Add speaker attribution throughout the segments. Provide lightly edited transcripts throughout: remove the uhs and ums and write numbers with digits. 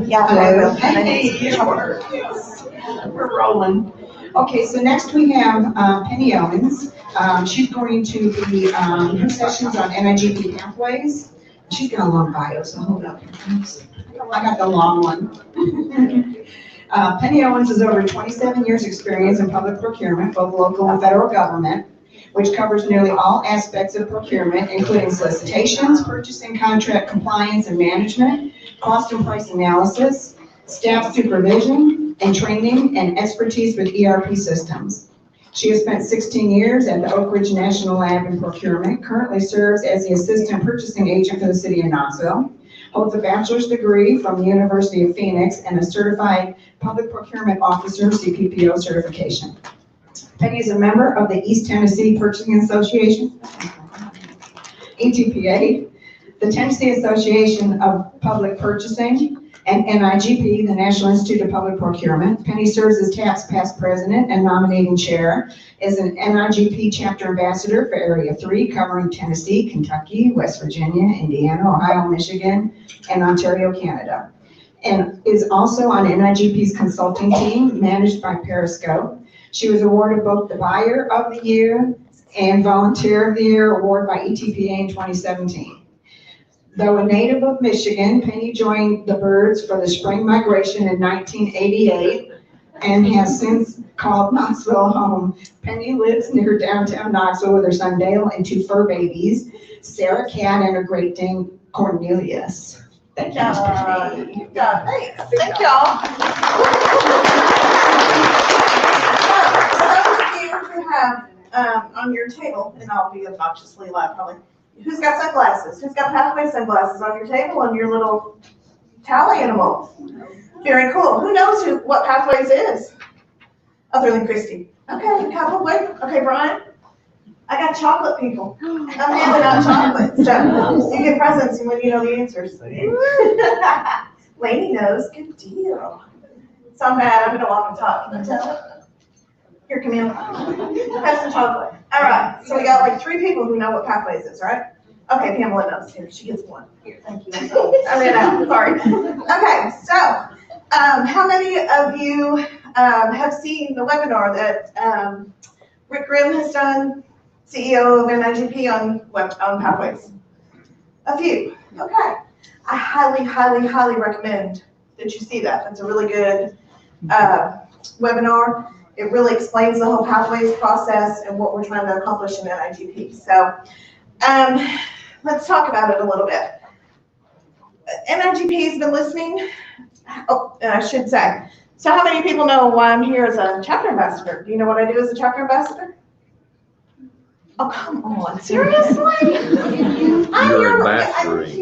Speaker 1: Yeah. Hey, we're rolling. Okay, so next we have Penny Owens. She's going to be her sessions on NIGP pathways. She's got a long bio, so hold up. I got the long one. Penny Owens has over 27 years experience in public procurement, both local and federal government, which covers nearly all aspects of procurement, including solicitations, purchasing, contract compliance and management, cost and price analysis, staff supervision and training, and expertise with ERP systems. She has spent 16 years at the Oak Ridge National Lab in procurement, currently serves as the assistant purchasing agent for the city of Knoxville, holds a bachelor's degree from the University of Phoenix and a certified public procurement officer CPPO certification. Penny is a member of the East Tennessee Purchasing Association, ETPA, the Tennessee Association of Public Purchasing, and NIGP, the National Institute of Public Procurement. Penny serves as TAP's past president and nominating chair, is an NIGP chapter ambassador for Area 3, covering Tennessee, Kentucky, West Virginia, Indiana, Ohio, Michigan, and Ontario, Canada. And is also on NIGP's consulting team, managed by Periscope. She was awarded both the Buyer of the Year and Volunteer of the Year award by ETPA in 2017. Though a native of Michigan, Penny joined the Birds for the spring migration in 1988 and has since called Knoxville home. Penny lives near downtown Knoxville with her son Dale and 2 fur babies, Sarah Cat and her Great Dane Cornelius. Thank you, Penny.
Speaker 2: Yeah, thanks. Thank y'all. So those of you who have on your table, and I'll be obnoxiously loud probably, who's got sunglasses? Who's got pathway sunglasses on your table on your little tally animal? Very cool. Who knows what Pathways is? Other than Christy. Okay, a couple. Okay, Brian. I got chocolate people. I'm handing out chocolate. So you get presents when you know the answers. Lainey knows. Good deal. So I'm bad. I'm going to walk and talk. Can you tell? Here, Camille. Have some chocolate. All right. So we got like 3 people who know what Pathways is, right? Okay, Pamela knows. Here, she gets 1. Here, thank you. I ran out. Sorry. Okay, so how many of you have seen the webinar that Rick Grimm has done, CEO of NIGP on Pathways? A few. Okay. I highly, highly, highly recommend that you see that. That's a really good webinar. It really explains the whole Pathways process and what we're trying to accomplish in NIGP. So let's talk about it a little bit. NIGP has been listening. Oh, and I should say, so how many people know why I'm here as a chapter ambassador? Do you know what I do as a chapter ambassador? Oh, come on, seriously? You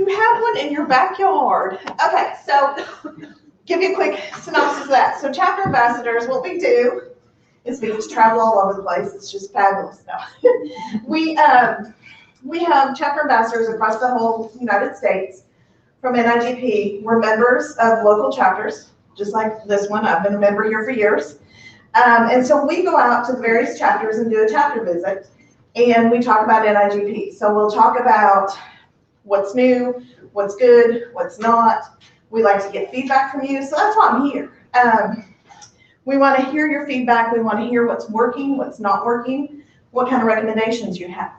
Speaker 2: have one in your backyard. Okay, so give you a quick synopsis of that. So chapter ambassadors, what we do is we just travel all over the place. It's just fabulous. No. We have chapter ambassadors across the whole United States from NIGP. We're members of local chapters, just like this one. I've been a member here for years. And so we go out to the various chapters and do a chapter visit, and we talk about NIGP. So we'll talk about what's new, what's good, what's not. We like to get feedback from you, so that's why I'm here. We want to hear your feedback. We want to hear what's working, what's not working, what kind of recommendations you have.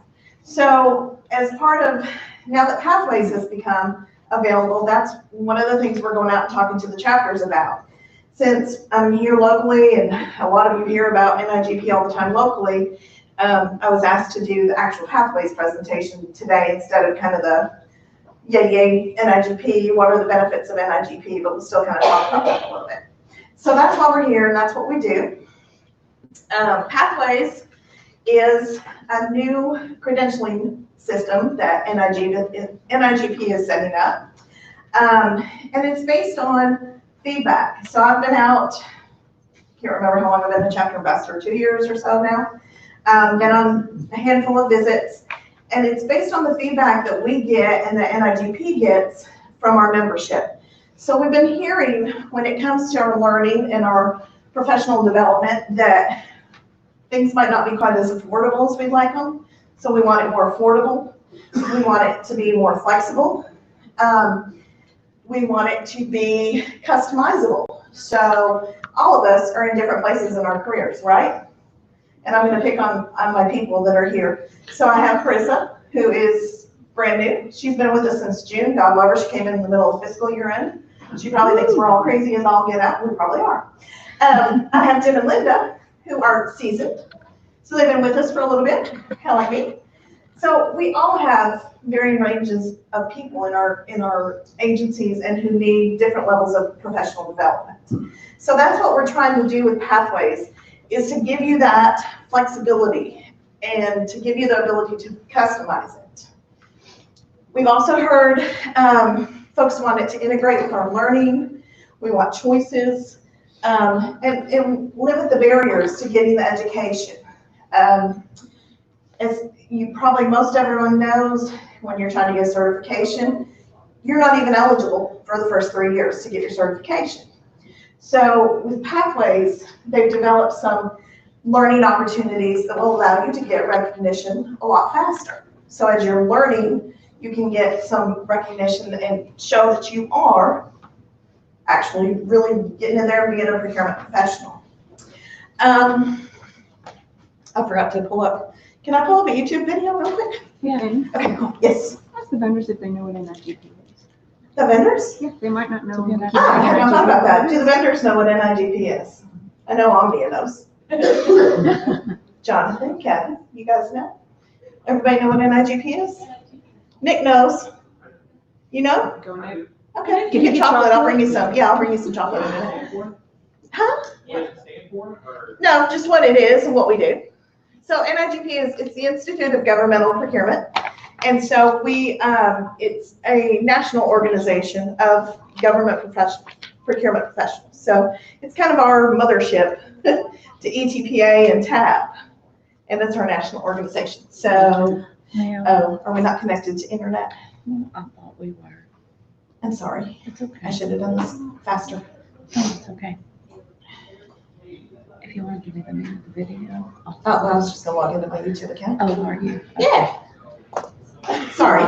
Speaker 2: So as part of, now that Pathways has become available, that's one of the things we're going out and talking to the chapters about. Since I'm here locally, and a lot of you hear about NIGP all the time locally, I was asked to do the actual Pathways presentation today instead of kind of the yay NIGP, what are the benefits of NIGP, but we'll still kind of talk about that a little bit. So that's why we're here, and that's what we do. Pathways is a new credentialing system that NIGP is setting up. And it's based on feedback. So I've been out, can't remember how long I've been a chapter ambassador, 2 years or so now. Been on a handful of visits, and it's based on the feedback that we get and that NIGP gets from our membership. So we've been hearing, when it comes to our learning and our professional development, that things might not be quite as affordable as we'd like them. So we want it more affordable. We want it to be more flexible. We want it to be customizable. So all of us are in different places in our careers, right? And I'm going to pick on my people that are here. So I have Carissa, who is brand new. She's been with us since June. God love her. She came in the middle of fiscal year end. She probably thinks we're all crazy as all get out. We probably are. I have Jim and Linda, who are seasoned. So they've been with us for a little bit, kind of like me. So we all have varying ranges of people in our agencies and who need different levels of professional development. So that's what we're trying to do with Pathways, is to give you that flexibility and to give you the ability to customize it. We've also heard folks want it to integrate with our learning. We want choices and limit the barriers to getting the education. As you probably most everyone knows, when you're trying to get a certification, you're not even eligible for the first 3 years to get your certification. So with Pathways, they've developed some learning opportunities that will allow you to get recognition a lot faster. So as you're learning, you can get some recognition and show that you are actually really getting in there and being a procurement professional. I forgot to pull up. Can I pull up a YouTube video real quick?
Speaker 3: Yeah.
Speaker 2: Okay, cool. Yes.
Speaker 3: Ask the vendors if they know what NIGP is.
Speaker 2: The vendors?
Speaker 3: Yeah, they might not know. what NIGP
Speaker 2: I hadn't
Speaker 3: is.
Speaker 2: thought about that. Do the vendors know what NIGP is? I know Omnia knows. Jonathan, Kevin, you guys know? Everybody know what NIGP is? Nick knows. You know?
Speaker 3: Go Nick.
Speaker 2: Okay,
Speaker 3: Can
Speaker 2: you
Speaker 3: you
Speaker 2: get
Speaker 3: get
Speaker 2: chocolate. I'll bring you
Speaker 3: chocolate?
Speaker 2: some. Yeah, I'll bring you some chocolate in a minute. Huh?
Speaker 4: What does it stand for? Or-
Speaker 2: No, just what it is and what we do. So NIGP it's the Institute of Governmental Procurement. And so it's a national organization of government procurement professionals. So it's kind of our mothership to ETPA and TAB. And that's our national organization. So, are we not connected to internet?
Speaker 3: I thought we were.
Speaker 2: I'm sorry.
Speaker 3: It's okay.
Speaker 2: I should have done this faster.
Speaker 3: Oh, it's okay. If you want to give me the name of the video.
Speaker 2: I was just gonna log into my YouTube account.
Speaker 3: Oh, are you?
Speaker 2: Yeah. Sorry.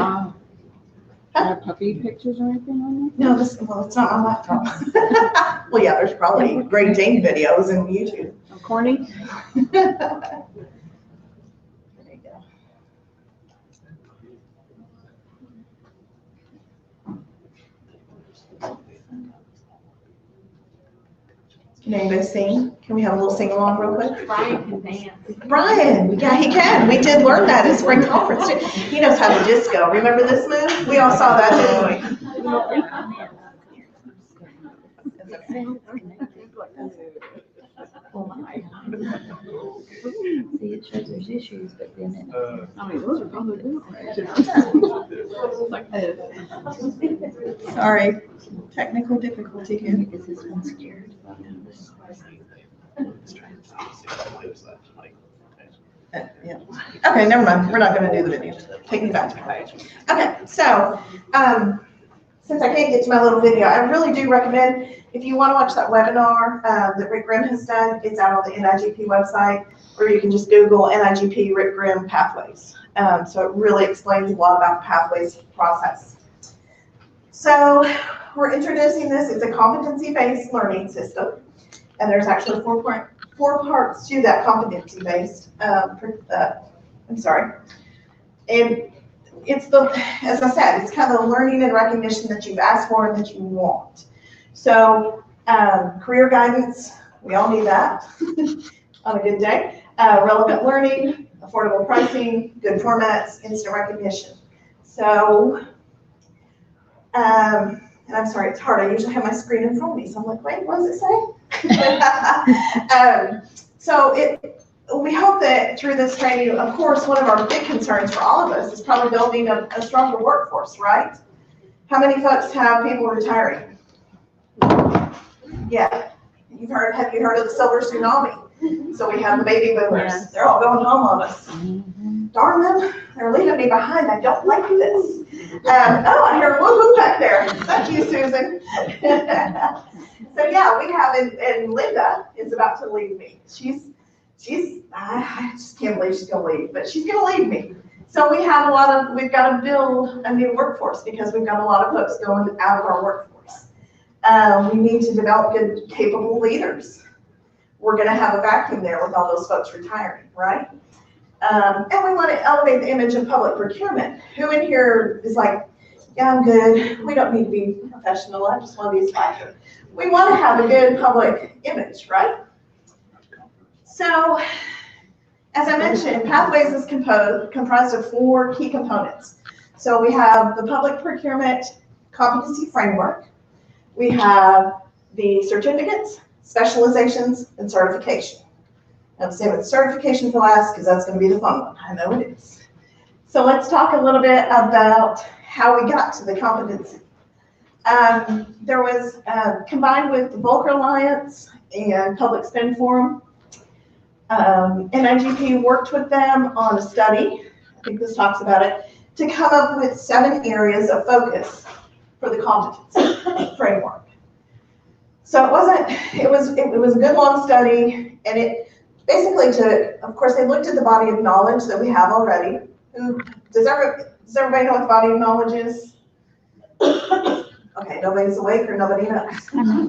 Speaker 3: Puppy pictures or anything on
Speaker 2: No, it's not my laptop. Well, yeah, there's probably Great Dane videos in YouTube.
Speaker 3: there? Oh, corny?
Speaker 2: There you go. Can anybody sing? Can we have a little sing along real quick?
Speaker 5: Brian can dance.
Speaker 2: Brian, yeah, he can. We did learn that at spring conference too. He knows how to disco. Remember this move? We all saw that, didn't
Speaker 3: See, it shows there's issues, but then it.
Speaker 4: I
Speaker 3: mean, those are probably good.
Speaker 2: we? Sorry, technical difficulty here.
Speaker 3: Is this one scared?
Speaker 2: Yeah. Okay, never mind. We're not going to do the video. Take me back to my page. Okay, so since I can't get to my little video, I really do recommend if you want to watch that webinar that Rick Grimm has done. It's out on the NIGP website, or you can just Google NIGP Rick Grimm Pathways. So it really explains a lot about the Pathways process. So we're introducing this. It's a competency-based learning system, and there's actually four parts to that competency-based. I'm sorry, and it's as I said, it's kind of the learning and recognition that you've asked for and that you want. So career guidance, we all need that on a good day. Relevant learning, affordable pricing, good formats, instant recognition. So, and I'm sorry, it's hard. I usually have my screen in front of me, so I'm like, wait, what does it say? We hope that through this training, of course, one of our big concerns for all of us is probably building a stronger workforce, right? How many folks have people retiring? Yeah, have you heard of the silver tsunami? So we have the baby boomers.
Speaker 3: Yes.
Speaker 2: They're all going home on us. Darn them, they're leaving me behind. I don't like this. I hear a woo-hoo back there. Thank you, Susan. So yeah, we have, and Linda is about to leave me. She's I just can't believe she's gonna leave, but she's gonna leave me. So we've got to build a new workforce because we've got a lot of folks going out of our workforce. We need to develop good, capable leaders. We're gonna have a vacuum there with all those folks retiring, right? And we want to elevate the image of public procurement. Who in here is like, yeah, I'm good. We don't need to be professional. I just want to be a spider. We want to have a good public image, right? So, as I mentioned, Pathways is comprised of 4 key components. So we have the public procurement competency framework. We have the certificates, specializations, and certification. I'm saving certification for last because that's going to be the fun one. I know it is. So let's talk a little bit about how we got to the competency. There was, combined with the Volcker Alliance and Public Spend Forum, NIGP worked with them on a study, I think this talks about it, to come up with 7 areas of focus for the competency framework. So it was a good long study, and it basically of course, they looked at the body of knowledge that we have already. Does everybody know what the body of knowledge is? Okay, nobody's awake or nobody knows.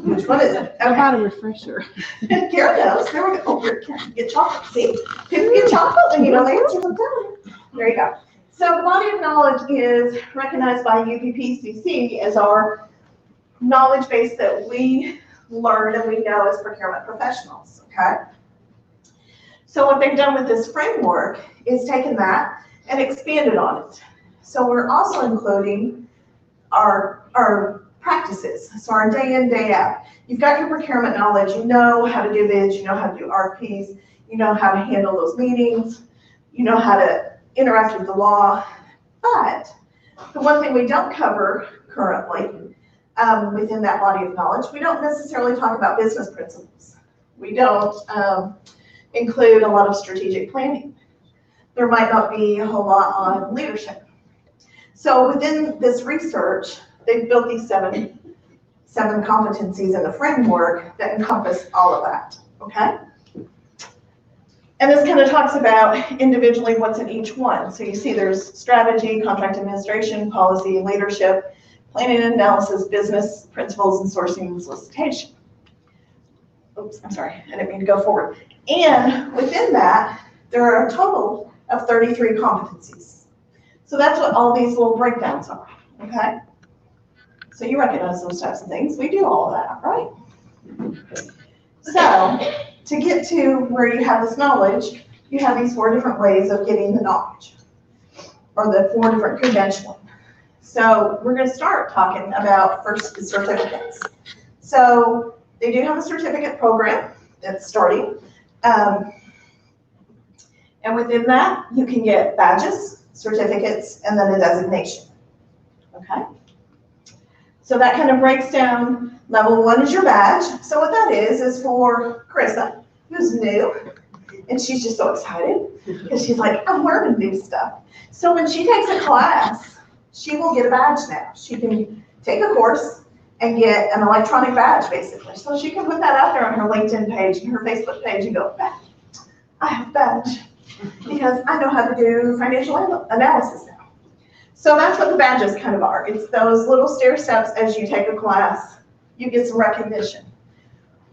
Speaker 2: Which one is it?
Speaker 3: How about a refresher?
Speaker 2: Karen knows. There we go. Oh, here, Karen, get chocolate. See, people get chocolate when you know the answers. I'm telling you. There you go. So the body of knowledge is recognized by UPPCC as our knowledge base that we learn and we know as procurement professionals, okay? So what they've done with this framework is taken that and expanded on it. So we're also including our practices, so our day in, day out. You've got your procurement knowledge, you know how to do bids, you know how to do RFPs, you know how to handle those meetings, you know how to interact with the law. But the one thing we don't cover currently within that body of knowledge, we don't necessarily talk about business principles. We don't include a lot of strategic planning. There might not be a whole lot on leadership. So within this research, they've built these seven competencies in the framework that encompass all of that, okay? And this kind of talks about individually what's in each one. So you see there's strategy, contract administration, policy, leadership, planning and analysis, business principles, and sourcing and solicitation. Oops, I'm sorry, I didn't mean to go forward. And within that, there are a total of 33 competencies. So that's what all these little breakdowns are, okay? So you recognize those types of things. We do all of that, right? So to get to where you have this knowledge, you have these 4 different ways of getting the knowledge, or the 4 different credentialing. So we're going to start talking about first the certificates. So they do have a certificate program that's starting. And within that, you can get badges, certificates, and then a designation, okay? So that kind of breaks down. Level 1 is your badge. So what that is for Carissa, who's new, and she's just so excited because she's like, I'm learning new stuff. So when she takes a class, she will get a badge now. She can take a course and get an electronic badge, basically. So she can put that out there on her LinkedIn page and her Facebook page and go, I have a badge because I know how to do financial analysis now. So that's what the badges kind of are. It's those little stair steps as you take a class, you get some recognition.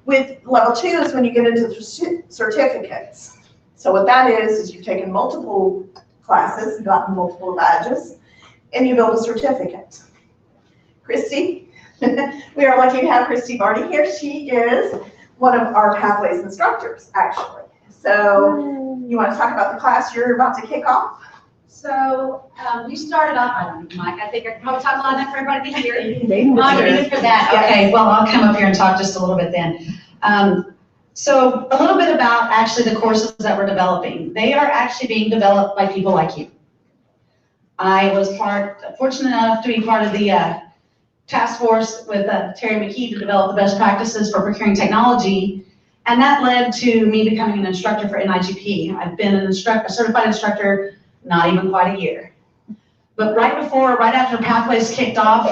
Speaker 2: With level 2 is when you get into the certificates. So what that is you've taken multiple classes, gotten multiple badges, and you build a certificate. Christy, we are lucky to have Christy Barty here. She is one of our Pathways instructors, actually. So you want to talk about the class you're about to kick off?
Speaker 5: So we started off, I don't know, Mike, I think I can probably talk loud enough for everybody to hear. I'm ready for that. Okay, well, I'll come up here and talk just a little bit then. So a little bit about actually the courses that we're developing. They are actually being developed by people like you. I was fortunate enough to be part of the task force with Terry McKee to develop the best practices for procuring technology. And that led to me becoming an instructor for NIGP. I've been a certified instructor not even quite a year. But right after Pathways kicked off,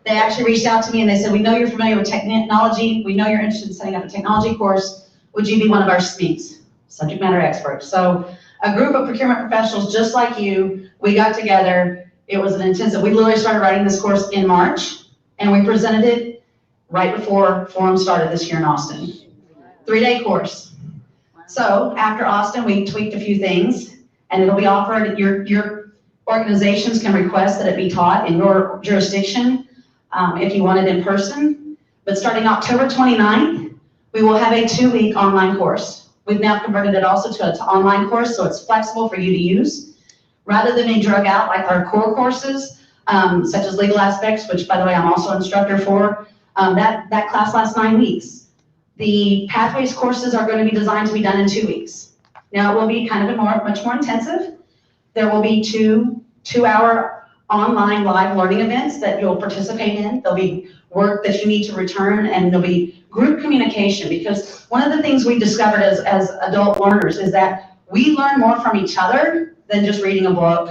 Speaker 5: they actually reached out to me and they said, we know you're familiar with technology. We know you're interested in setting up a technology course. Would you be one of our SMEs? subject matter experts. So a group of procurement professionals just like you, we got together. It was an intensive, we literally started writing this course in March, and we presented it right before Forum started this year in Austin. 3-day course. So after Austin, we tweaked a few things, and it'll be offered, your organizations can request that it be taught in your jurisdiction if you want it in person. But starting October 29th, we will have a 2-week online course. We've now converted it also to an online course, so it's flexible for you to use. Rather than being drug out like our core courses, such as legal aspects, which by the way, I'm also an instructor for, that class lasts 9 weeks. The pathways courses are going to be designed to be done in 2 weeks. Now it will be kind of much more intensive. There will be two-hour online live learning events that you'll participate in. There'll be work that you need to return, and there'll be group communication, because one of the things we discovered as adult learners is that we learn more from each other than just reading a book.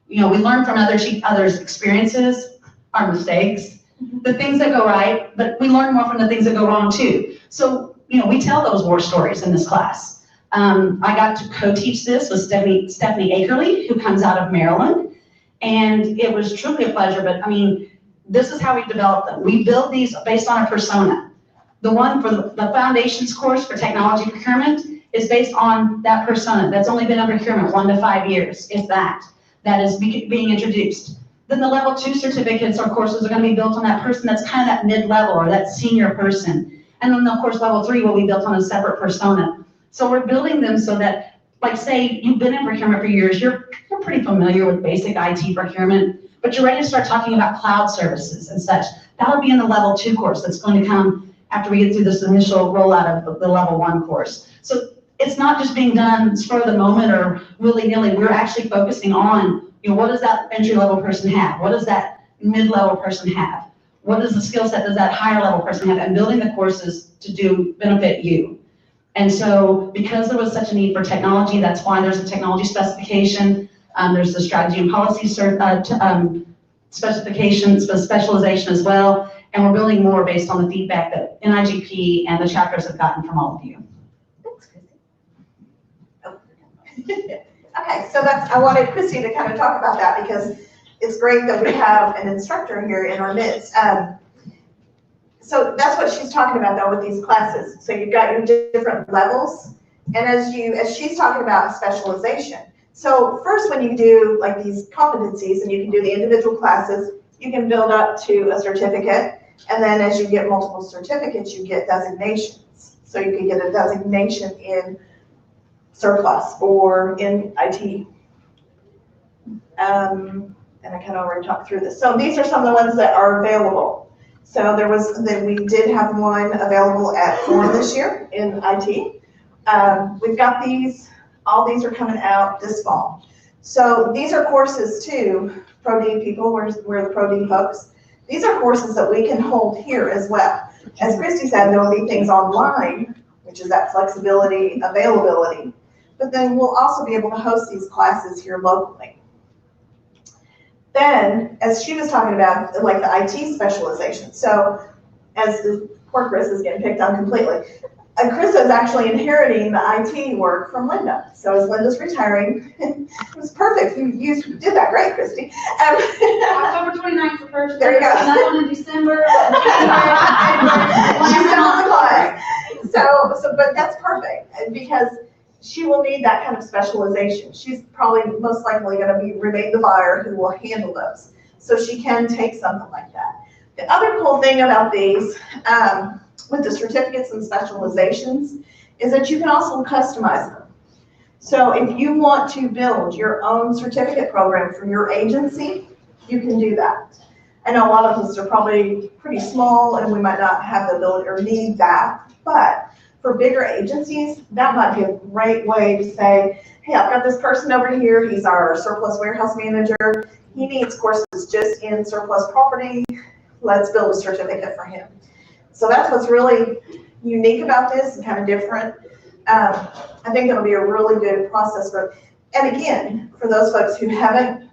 Speaker 5: You know, we learn from others' experiences, our mistakes, the things that go right, but we learn more from the things that go wrong too. So, you know, we tell those war stories in this class. I got to co-teach this with Stephanie Akerley, who comes out of Maryland, and it was truly a pleasure. But I mean, this is how we develop them. We build these based on a persona. The one for the foundations course for technology procurement is based on that persona that's only been in procurement 1 to 5 years, if that is being introduced. Then the level 2 certificates or courses are going to be built on that person that's kind of that mid-level or that senior person. And then of course level 3 will be built on a separate persona. So we're building them so that, like say you've been in procurement for years, you're pretty familiar with basic IT procurement, but you're ready to start talking about cloud services and such. That'll be in the level 2 course that's going to come after we get through this initial rollout of the level 1 course. So it's not just being done spur of the moment or willy-nilly. We're actually focusing on, you know, what does that entry-level person have? What does that mid-level person have? What is the skill set does that higher-level person have? And building the courses to benefit you. And so because there was such a need for technology, that's why there's a technology specification. There's the strategy and policy specifications, specialization as well. And we're building more based on the feedback that NIGP and the chapters have gotten from all of you.
Speaker 2: Okay, so I wanted Christy to kind of talk about that because it's great that we have an instructor here in our midst. So that's what she's talking about though with these classes. So you've got your different levels, and as she's talking about specialization. So first when you do like these competencies and you can do the individual classes, you can build up to a certificate, and then as you get multiple certificates, you get designations. So you can get a designation in surplus or in IT. And I kind of already talked through this. So these are some of the ones that are available. So we did have one available at Forum this year in IT. We've got these, all these are coming out this fall. So these are courses too, Pro-D people, we're the Pro-D folks. These are courses that we can hold here as well. As Christy said, there will be things online, which is that flexibility, availability. But then we'll also be able to host these classes here locally. Then, as she was talking about, like the IT specialization. So, as poor Chris is getting picked on completely. Chris is actually inheriting the IT work from Linda. So as Linda's retiring, it was perfect. You did that great, Christy.
Speaker 5: October 29th for first.
Speaker 2: There you go.
Speaker 5: Another one in December.
Speaker 2: She's still on the class. So, but that's perfect because she will need that kind of specialization. She's probably most likely going to remain the buyer who will handle those. So she can take something like that. The other cool thing about these, with the certificates and specializations, is that you can also customize them. So if you want to build your own certificate program for your agency, you can do that. I know a lot of us are probably pretty small and we might not have the ability or need that, but for bigger agencies, that might be a great way to say, hey, I've got this person over here, he's our surplus warehouse manager, he needs courses just in surplus property, let's build a certificate for him. So that's what's really unique about this and kind of different. I think it'll be a really good process and again, for those folks who haven't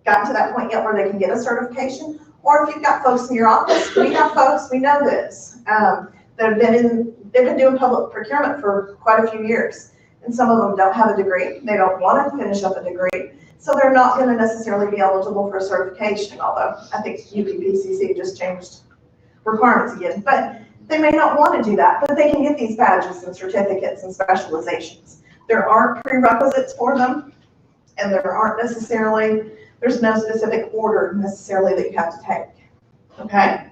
Speaker 2: gotten to that point yet where they can get a certification, or if you've got folks in your office, we have folks, we know this, that have been doing public procurement for quite a few years. and some of them don't have a degree. They don't want to finish up a degree, so they're not going to necessarily be eligible for a certification, although I think UPPCC just changed requirements again. But they may not want to do that, but they can get these badges and certificates and specializations. There aren't prerequisites for them, and there's no specific order necessarily that you have to take, okay?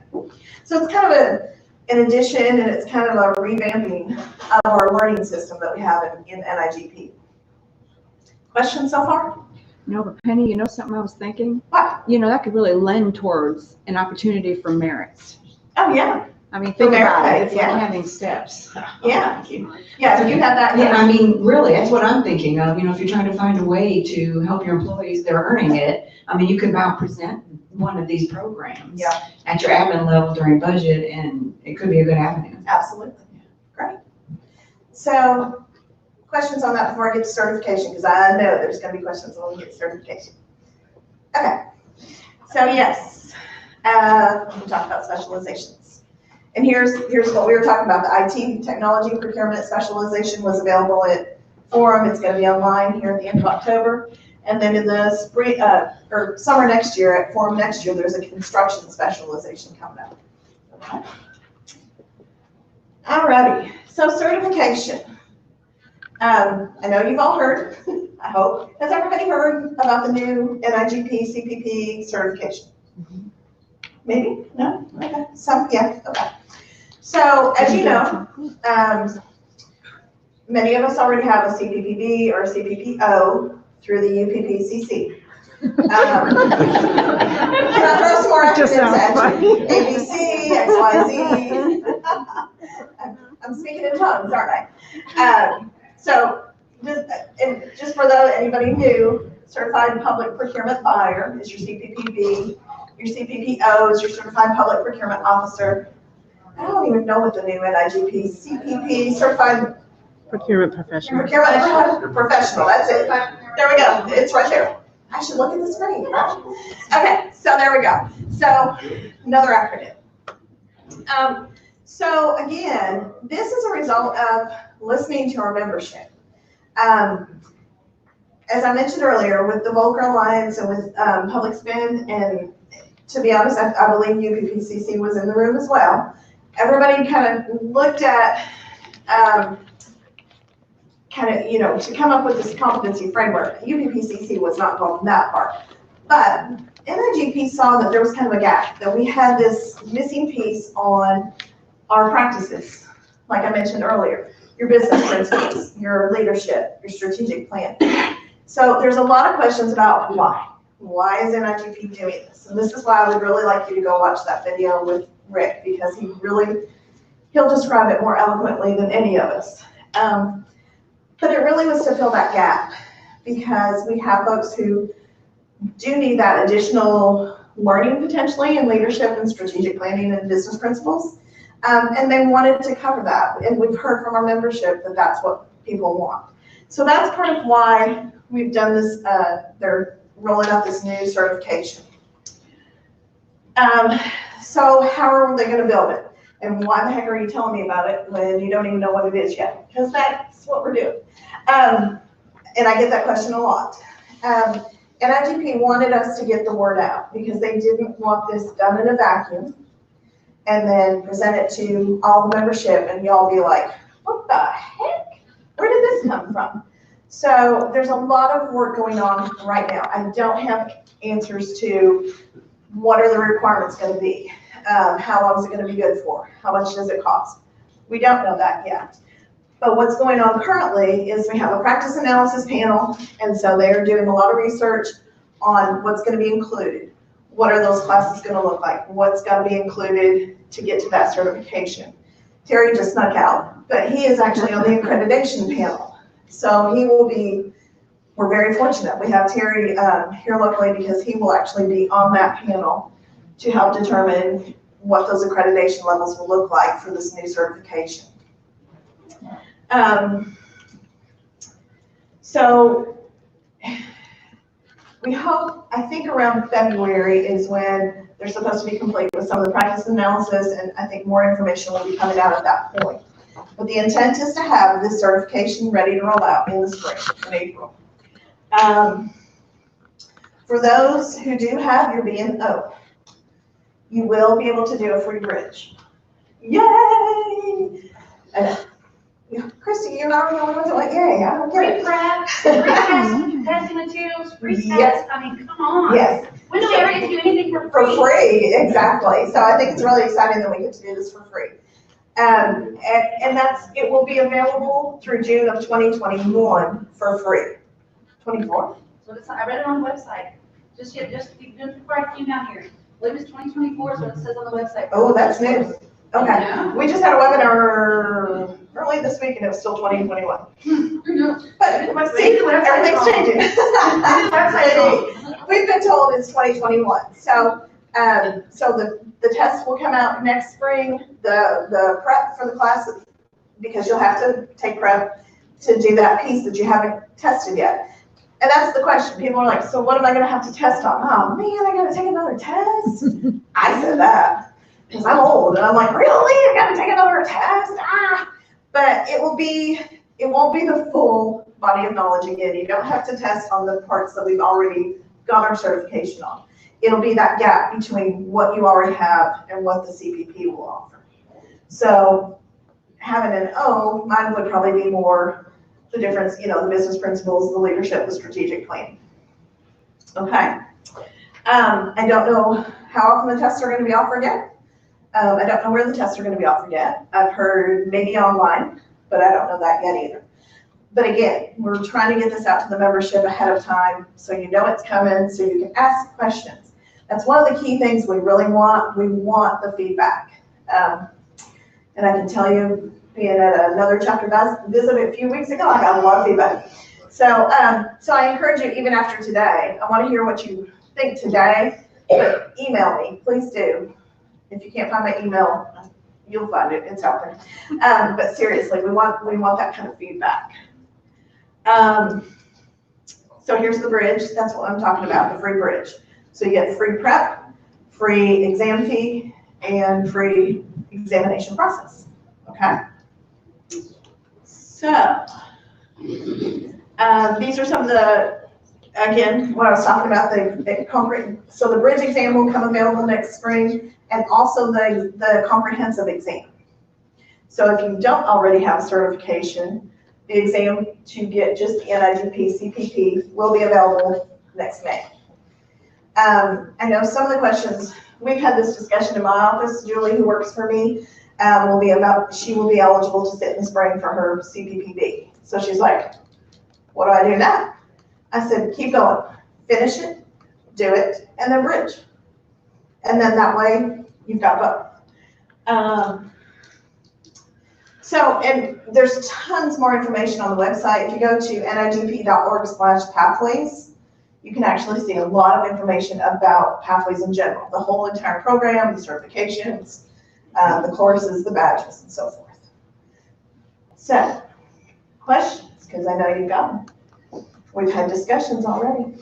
Speaker 2: So it's kind of an addition, and it's kind of a revamping of our learning system that we have in NIGP. Questions so far?
Speaker 3: No, but Penny, you know something I was thinking?
Speaker 2: What?
Speaker 3: You know, that could really lend towards an opportunity for merits.
Speaker 2: Oh, yeah,
Speaker 3: I mean, think
Speaker 2: merit
Speaker 3: about
Speaker 2: pay,
Speaker 3: it. It's
Speaker 2: yeah.
Speaker 3: like having steps.
Speaker 2: yeah. Yeah, so you have that.
Speaker 6: Yeah, I mean, really, that's what I'm thinking of, if you're trying to find a way to help your employees that are earning it, I mean, you could about present one of these programs.
Speaker 2: Yeah.
Speaker 6: At your admin level during budget, and it could be a good avenue.
Speaker 2: Absolutely. Great. So, questions on that before I get to certification, because I know there's going to be questions when we get to certification. Okay. So, yes, we'll talk about specializations. And here's what we were talking about. The IT technology procurement specialization was available at Forum. It's going to be online here at the end of October. And then in the spring, or summer next year, at Forum next year, there's a construction specialization coming up. Okay. Alrighty, so certification. I know you've all heard, I hope. Has everybody heard about the new NIGP CPP certification? Maybe? No? Okay. Some, yeah, okay. So, as you know, many of us already have a CPPB or a CPPO through the UPPCC. Can I throw some more acronyms at you? ABC, XYZ. I'm speaking in tongues, aren't I? So, just for anybody new, Certified Public Procurement Buyer is your CPPB. Your CPPO is your Certified Public Procurement Officer. I don't even know what the new NIGP, CPP, Certified
Speaker 3: Procurement Professional.
Speaker 2: Procurement Professional, that's it. There we go, it's right there. I should look at the screen. Okay, so there we go. So, another acronym. So again, this is a result of listening to our membership. As I mentioned earlier, with the Volcker Alliance and with Public Spend, and to be honest, I believe UPPCC was in the room as well. Everybody kind of looked at, to come up with this competency framework. UPPCC was not involved in that part. But NIGP saw that there was kind of a gap, that we had this missing piece on our practices, like I mentioned earlier, your business principles, your leadership, your strategic plan. So there's a lot of questions about why. Why is NIGP doing this? And this is why I would really like you to go watch that video with Rick, because he'll describe it more eloquently than any of us. But it really was to fill that gap, because we have folks who do need that additional learning potentially in leadership and strategic planning and business principles. And they wanted to cover that. And we've heard from our membership that that's what people want. So that's part of why we've done this, they're rolling out this new certification. So how are they gonna build it? And why the heck are you telling me about it when you don't even know what it is yet? Because that's what we're doing. And I get that question a lot. NIGP wanted us to get the word out, because they didn't want this done in a vacuum and then present it to all the membership and y'all be like, what the heck? Where did this come from? So there's a lot of work going on right now. I don't have answers to what are the requirements going to be. How long is it going to be good for? How much does it cost? We don't know that yet. But what's going on currently is we have a practice analysis panel, and so they're doing a lot of research on what's going to be included. What are those classes going to look like? What's got to be included to get to that certification? Terry just snuck out, but he is actually on the accreditation panel. So he will be, we're very fortunate. We have Terry here locally, because he will actually be on that panel to help determine what those accreditation levels will look like for this new certification. So we hope, I think around February is when they're supposed to be complete with some of the practice analysis, and I think more information will be coming out at that point. But the intent is to have this certification ready to roll out in the spring, in April. For those who do have your B&O, you will be able to do a free bridge. Yay! Christy, you're not the only one that went yay. I don't
Speaker 5: Free
Speaker 2: get it.
Speaker 5: prep, free testing materials, free
Speaker 2: Yes.
Speaker 5: tests, I mean, come on.
Speaker 2: Yes,
Speaker 5: When do we ever get to do anything for
Speaker 2: for
Speaker 5: free?
Speaker 2: free, exactly. So I think it's really exciting that we get to do this for free. And it will be available through June of 2021 for free. 24?
Speaker 5: So it's, I read it on the website. Just before I came down here. I believe it's 2024 is what it says on the website.
Speaker 2: Oh, that's new. Okay.
Speaker 5: Yeah.
Speaker 2: We just had a webinar early this week and it was still 2021.
Speaker 5: Who knows?
Speaker 2: But see, everything's changing. We've been told it's 2021. So the test will come out next spring, the prep for the classes, because you'll have to take prep to do that piece that you haven't tested yet. And that's the question. People are like, so what am I gonna have to test on? Oh man, I gotta take another test? I said that, because I'm old, and I'm like, really? I gotta take another test? But it won't be the full body of knowledge again. You don't have to test on the parts that we've already got our certification on. It'll be that gap between what you already have and what the CPP will offer. So having an O, mine would probably be more the difference, the business principles, the leadership, the strategic planning. Okay. I don't know how often the tests are going to be offered yet. I don't know where the tests are going to be offered yet. I've heard maybe online, but I don't know that yet either. But again, we're trying to get this out to the membership ahead of time so you know it's coming, so you can ask questions. That's one of the key things we really want. We want the feedback. And I can tell you, being at another chapter visit a few weeks ago, I got a lot of feedback. So I encourage you, even after today, I want to hear what you think today, but email me, please do. If you can't find my email, you'll find it, it's out there. But seriously, we want that kind of feedback. So here's the bridge, that's what I'm talking about, the free bridge. So you get free prep, free exam fee, and free examination process, okay? So, these are some of the, again, what I was talking about, the concrete. So the bridge exam will come available next spring, and also the comprehensive exam. So if you don't already have certification, the exam to get just the NIGP CPP will be available next May. I know some of the questions, we've had this discussion in my office. Julie, who works for me, she will be eligible to sit in the spring for her CPPB. So she's like, what do I do now? I said, keep going, finish it, do it, and then bridge. And then that way you've got both. And there's tons more information on the website. If you go to nigp.org/pathways, you can actually see a lot of information about pathways in general, the whole entire program, the certifications, the courses, the badges, and so forth. So, questions, because I know you've got them. We've had discussions already.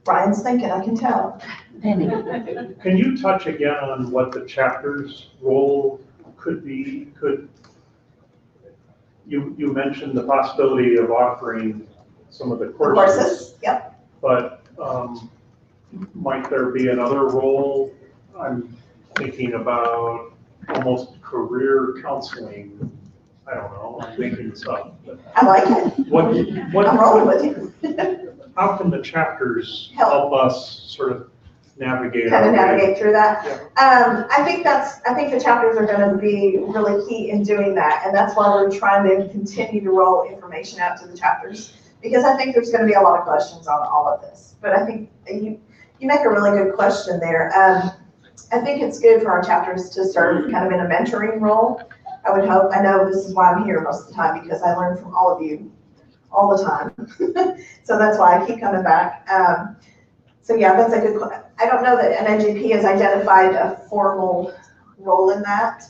Speaker 2: Brian's thinking, I can tell.
Speaker 4: Can you touch again on what the chapter's role could be? You mentioned the possibility of offering some of the courses.
Speaker 2: Courses, yep.
Speaker 4: But might there be another role? I'm thinking about almost career counseling. I don't know, I'm making this up.
Speaker 2: I like it. I'm rolling with you.
Speaker 4: How can the chapters help us sort of navigate?
Speaker 2: Kind of navigate through that.
Speaker 4: Yeah.
Speaker 2: I think the chapters are going to be really key in doing that, and that's why we're trying to continue to roll information out to the chapters, because I think there's going to be a lot of questions on all of this. But I think you make a really good question there. I think it's good for our chapters to serve kind of in a mentoring role. I would hope. I know this is why I'm here most of the time, because I learn from all of you all the time. So that's why I keep coming back. So yeah, that's a good question. I don't know that NIGP has identified a formal role in that,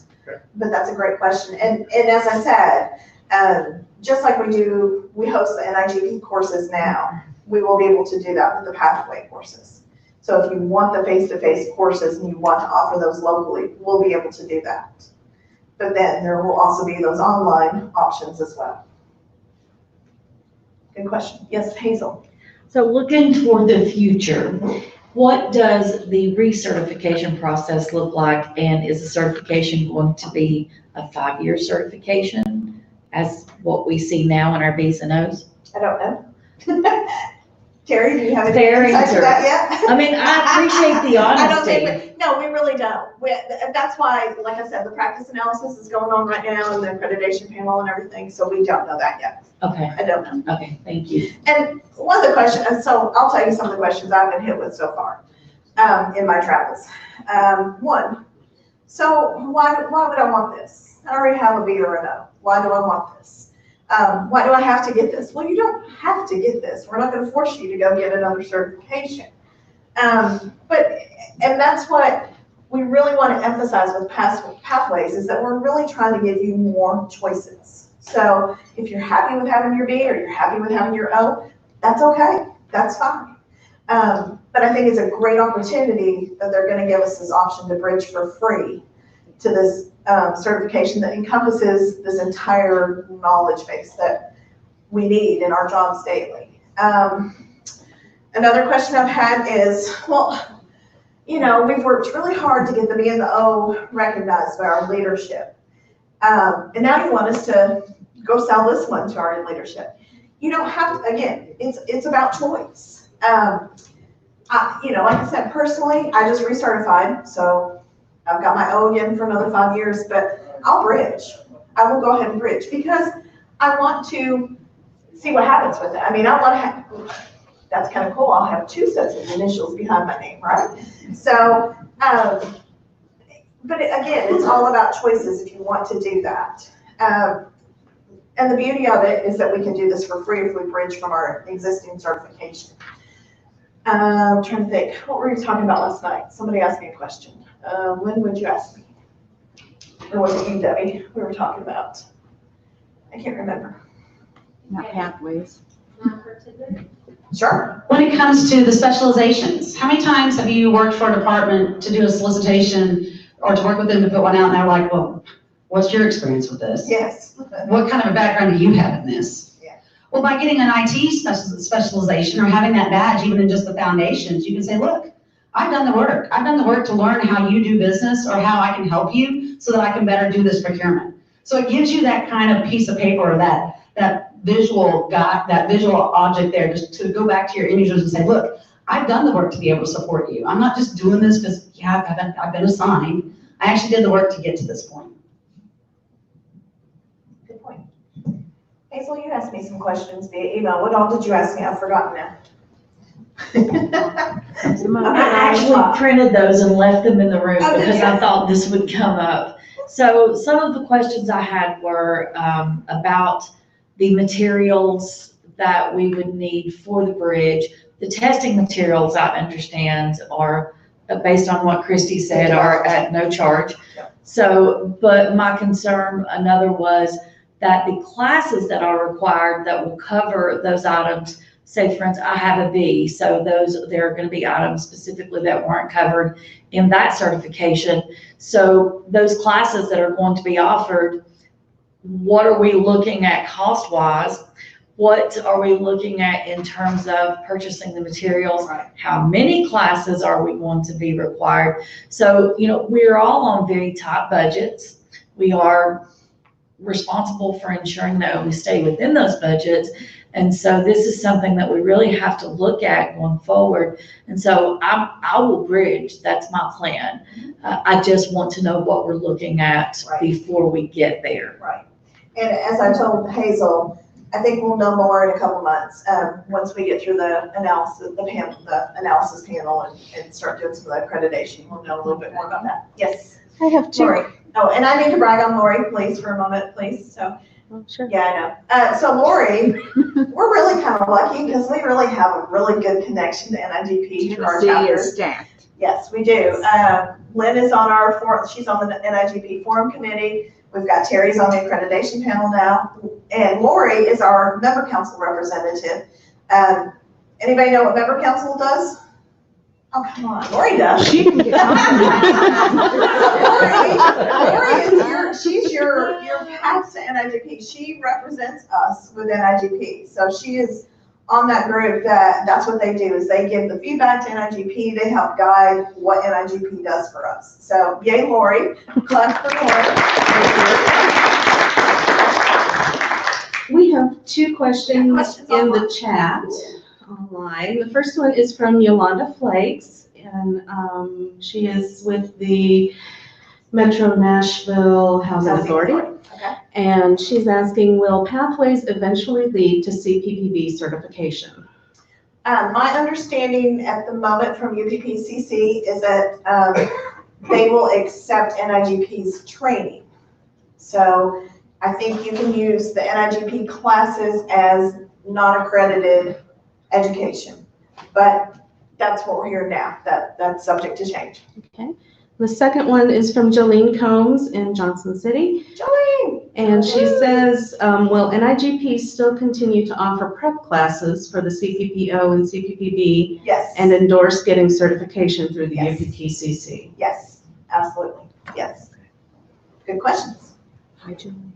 Speaker 2: but that's a great question. And as I said, just like we host the NIGP courses now, we will be able to do that with the pathway courses. So if you want the face-to-face courses and you want to offer those locally, we'll be able to do that. But then there will also be those online options as well. Good question. Yes, Hazel.
Speaker 7: So looking toward the future, what does the recertification process look like? And is the certification going to be a 5-year certification as what we see now in our Bs and Os?
Speaker 2: I don't know. Terry, do you have any
Speaker 7: Fair
Speaker 2: insight to
Speaker 7: answer.
Speaker 2: that yet?
Speaker 7: I mean, I appreciate the
Speaker 2: I don't
Speaker 7: honesty.
Speaker 2: think, no, we really don't. That's why, like I said, the practice analysis is going on right now and the accreditation panel and everything, so we don't know that yet.
Speaker 7: Okay,
Speaker 2: I don't know.
Speaker 7: okay, thank you.
Speaker 2: And one of the questions, and so I'll tell you some of the questions I've been hit with so far in my travels. One, so why would I want this? I already have a B or an O. Why do I want this? Why do I have to get this? Well, you don't have to get this. We're not going to force you to go get another certification. And that's what we really want to emphasize with pathways is that we're really trying to give you more choices. So if you're happy with having your B or you're happy with having your O, that's okay. That's fine. But I think it's a great opportunity that they're going to give us this option to bridge for free to this certification that encompasses this entire knowledge base that we need in our jobs daily. Another question I've had is, well, you know, we've worked really hard to get the B and the O recognized by our leadership. And now you want us to go sell this one to our leadership. You don't have to, again, it's about choice. You know, like I said, personally, I just recertified, so I've got my O again for another 5 years, but I'll bridge. I will go ahead and bridge because I want to see what happens with it. I mean, I want to have, that's kind of cool. I'll have 2 sets of initials behind my name, right? So, but again, it's all about choices if you want to do that. And the beauty of it is that we can do this for free if we bridge from our existing certification. I'm trying to think, what were you talking about last night? Somebody asked me a question. When would you ask me? Or was it you, Debbie, we were talking about? I can't remember.
Speaker 3: Not pathways.
Speaker 2: Sure.
Speaker 5: When it comes to the specializations, how many times have you worked for a department to do a solicitation or to work with them to put one out and they're like, well, what's your experience with this?
Speaker 2: Yes.
Speaker 5: What kind of a background do you have in this?
Speaker 2: Yeah.
Speaker 5: Well, by getting an IT specialization or having that badge, even in just the foundations, you can say, look, I've done the work. I've done the work to learn how you do business or how I can help you so that I can better do this procurement. So it gives you that kind of piece of paper, or that visual object there, just to go back to your end users and say, look, I've done the work to be able to support you. I'm not just doing this because, yeah, I've been assigned. I actually did the work to get to this point.
Speaker 2: Good point. Hazel, you asked me some questions via email. What all did you ask me? I've forgotten now.
Speaker 7: I actually printed those and left them in the room
Speaker 2: Oh, did
Speaker 7: because
Speaker 2: you?
Speaker 7: I thought this would come up. So some of the questions I had were about the materials that we would need for the bridge. The testing materials, I understand, are based on what Christy said, are at no charge.
Speaker 2: Yeah.
Speaker 7: So, but my concern, another, was that the classes that are required that will cover those items, say for instance, I have a B, so there are going to be items specifically that weren't covered in that certification. So those classes that are going to be offered, what are we looking at cost-wise? What are we looking at in terms of purchasing the materials?
Speaker 2: Right.
Speaker 7: How many classes are we going to be required? So, you know, we're all on very tight budgets. We are responsible for ensuring that we stay within those budgets. And so this is something that we really have to look at going forward. And so I will bridge, that's my plan. I just want to know what we're looking at
Speaker 2: Right.
Speaker 7: before we get there.
Speaker 2: Right. And as I told Hazel, I think we'll know more in a couple months, once we get through the analysis, the analysis panel and start doing some of the accreditation. We'll know a little bit more about that. Yes,
Speaker 3: I have 2.
Speaker 2: Lori. Oh, and I need to brag on Lori, please, for a moment, please. So,
Speaker 3: Oh, sure.
Speaker 2: yeah, I know. So Lori, we're really kind of lucky because we really have a really good connection to NIGP through our
Speaker 3: Tennessee
Speaker 2: chapter.
Speaker 3: is stacked.
Speaker 2: Yes, we do. Lynn is on our forum, she's on the NIGP forum committee. We've got Terry's on the accreditation panel now, and Lori is our member council representative. Anybody know what member council does? Oh, come on, Lori does.
Speaker 3: She can get
Speaker 2: She's your path to NIGP. She represents us with NIGP. So she is on that group that's what they do is they give the feedback to NIGP. They help guide what NIGP does for us. So yay, Lori. Clap for Lori.
Speaker 8: We have two questions
Speaker 2: Questions
Speaker 8: in
Speaker 2: online.
Speaker 8: the chat online. The first one is from Yolanda Flakes, and she is with the Metro Nashville Housing Authority.
Speaker 2: Okay.
Speaker 8: And she's asking, will pathways eventually lead to CPPB certification?
Speaker 2: My understanding at the moment from UPPCC is that they will accept NIGP's training. So I think you can use the NIGP classes as non-accredited education, but that's what we're hearing now. That's subject to change.
Speaker 8: Okay. The second one is from Jolene Combs in Johnson City.
Speaker 2: Jolene!
Speaker 8: And she says, will NIGP still continue to offer prep classes for the CPPO and CPPB
Speaker 2: Yes.
Speaker 8: and endorse getting certification through the
Speaker 2: Yes.
Speaker 8: UPPCC?
Speaker 2: Yes, absolutely. Yes. Good questions.
Speaker 8: Hi, Jolene.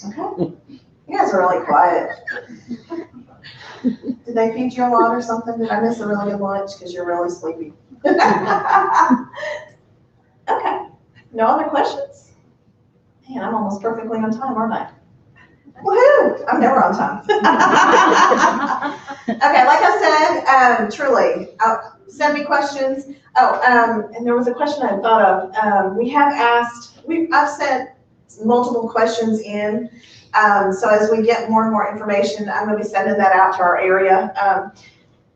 Speaker 2: Okay. You guys are really quiet. Did they feed you a lot or something? Did I miss a really good lunch? Because you're really sleepy. Okay. No other questions? Man, I'm almost perfectly on time, aren't I? Woohoo! I'm never on time. Okay, like I said, truly, send me questions. Oh, and there was a question I thought of. I've sent multiple questions in. So as we get more and more information, I'm going to be sending that out to our area.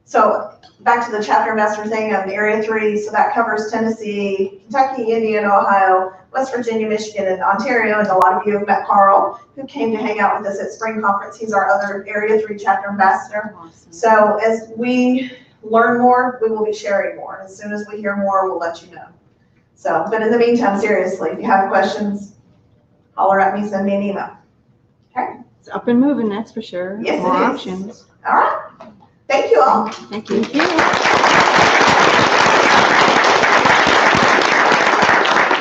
Speaker 2: So back to the chapter ambassador thing on Area 3, so that covers Tennessee, Kentucky, Indiana, Ohio, West Virginia, Michigan, and Ontario, and a lot of you have met Carl, who came to hang out with us at spring conference. He's our other Area 3 chapter ambassador.
Speaker 3: Awesome.
Speaker 2: So as we learn more, we will be sharing more. As soon as we hear more, we'll let you know. So, but in the meantime, seriously, if you have questions, holler at me, send me an email. Okay?
Speaker 3: It's up and moving, that's for sure.
Speaker 2: Yes, it
Speaker 3: More
Speaker 2: is.
Speaker 3: options.
Speaker 2: All right. Thank you all.
Speaker 3: Thank you.